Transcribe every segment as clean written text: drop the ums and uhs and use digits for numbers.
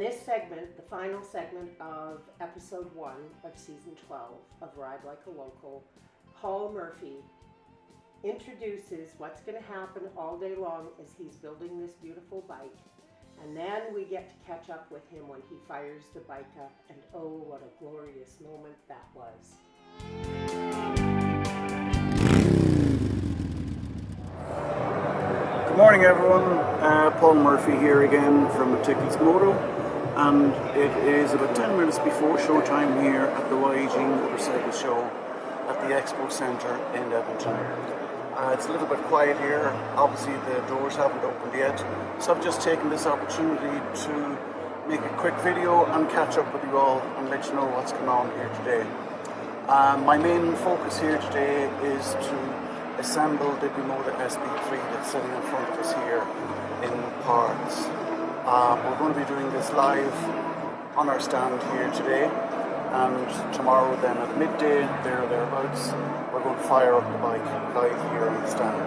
this segment, the final segment of episode 1 of season 12 of Ride Like a Local, Paul Murphy introduces what's going to happen all day long as he's building this beautiful bike. And then we get to catch up with him when he fires the bike up, and oh, what a glorious moment that was. Good morning everyone, Paul Murphy here again from Meticulous Moto, and it is about 10 minutes before showtime here at the YG Motorcycle Show at the Expo Centre in Edmonton. It's a little bit quiet here, obviously the doors haven't opened yet, so I've just taken this opportunity to make a quick video and catch up with you all and let you know what's going on here today. My main focus here today is to assemble the Bimota SP3 that's sitting in front of us here in parts. We're going to be doing this live on our stand here today, and tomorrow then at midday, there or thereabouts, we're going to fire up the bike live here on the stand.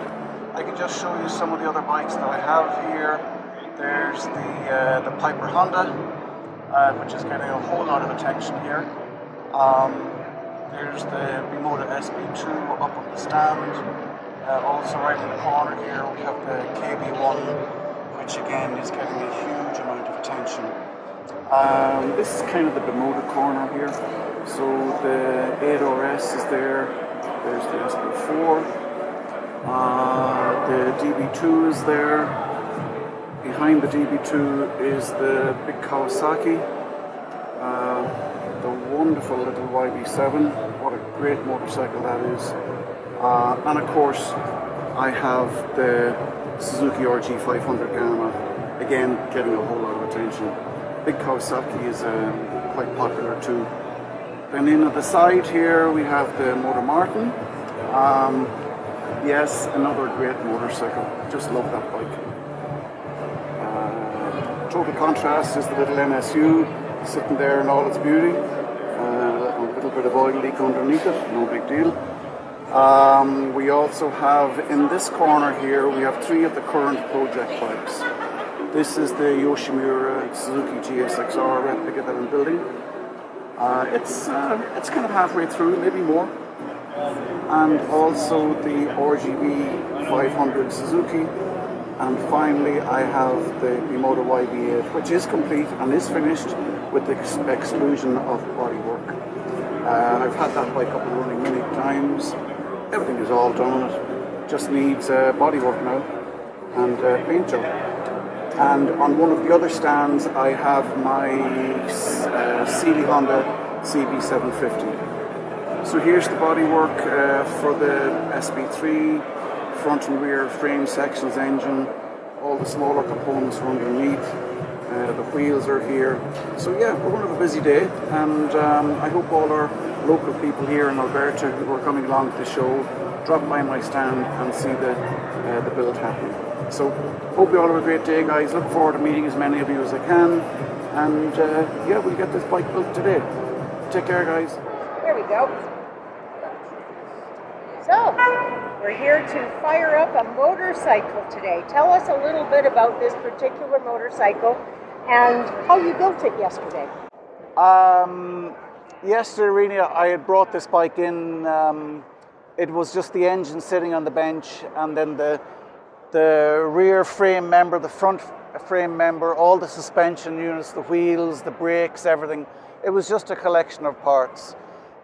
I can just show you some of the other bikes that I have here. There's the Piper Honda, which is getting a whole lot of attention here. There's the Bimota SP2 up on the stand. Also right in the corner here we have the KB1, which again is getting a huge amount of attention. This is kind of the Bimota corner here. So the 8RS is there. There's the SP4. The DB2 is there. Behind the DB2 is the big Kawasaki. The wonderful little YB7, what a great motorcycle that is. And of course, I have the Suzuki RG500 Gamma, again getting a whole lot of attention. Big Kawasaki is quite popular too. Then in at the side here we have the Moto Martin. Yes, another great motorcycle, just love that bike. Total contrast is the little NSU sitting there in all its beauty. A little bit of oil leak underneath it, no big deal. We also have in this corner here, we have 3 of the current project bikes. This is the Yoshimura Suzuki GSXR replica that I'm building. It's kind of halfway through, maybe more. And also the RGB 500 Suzuki. And finally I have the Bimota YB8, which is complete and is finished with the exclusion of bodywork. I've had that bike up and running many times. Everything is all done on it. Just needs bodywork now and paint job. And on one of the other stands I have my Sealy Honda CB750. So here's the bodywork for the SP3. Front and rear frame sections, engine, all the smaller components are underneath, the wheels are here. So yeah, we're going to have a busy day, and I hope all our local people here in Alberta who are coming along to the show drop by my stand and see the build happening. So hope you all have a great day, guys. Look forward to meeting as many of you as I can, and yeah, we'll get this bike built today. Take care, guys. There we go. So, we're here to fire up a motorcycle today. Tell us a little bit about this particular motorcycle and how you built it yesterday. Yesterday, really, I had brought this bike in. It was just the engine sitting on the bench, and then the rear frame member, the front frame member, all the suspension units, the wheels, the brakes, everything. It was just a collection of parts.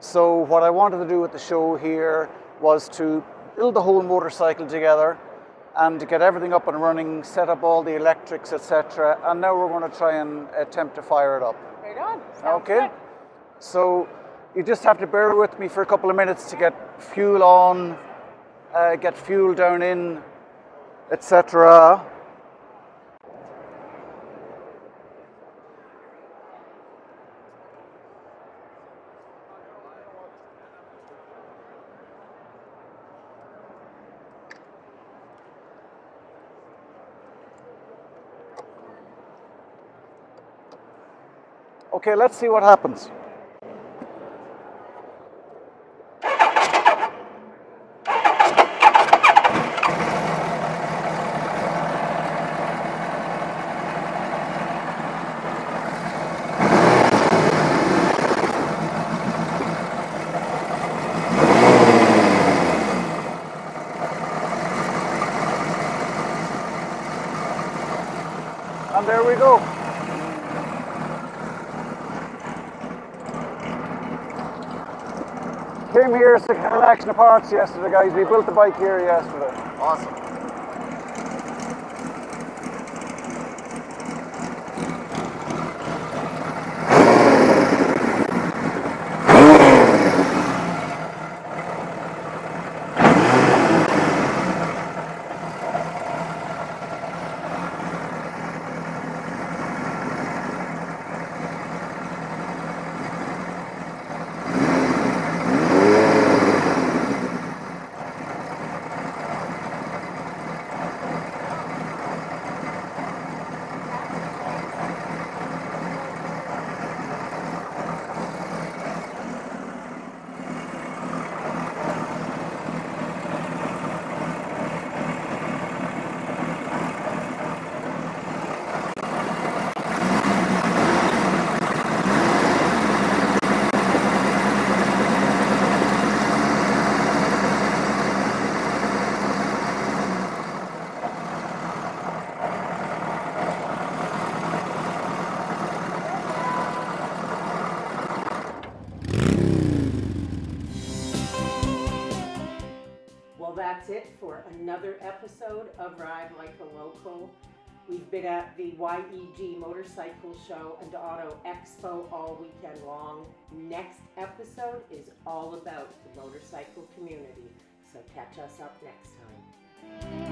So what I wanted to do with the show here was to build the whole motorcycle together and to get everything up and running, set up all the electrics, etc. And now we're going to try and attempt to fire it up. Right on. Sounds okay. Good. So you just have to bear with me for a couple of minutes to get fuel on, get fuel down in, etc. Okay, let's see what happens. And there we go. Came here to Collection of Parts yesterday, guys. We built the bike here yesterday. Awesome. Well, that's it for another episode of Ride Like a Local. We've been at the YEG Motorcycle Show and Auto Expo all weekend long. Next episode is all about the motorcycle community, so catch us up next time.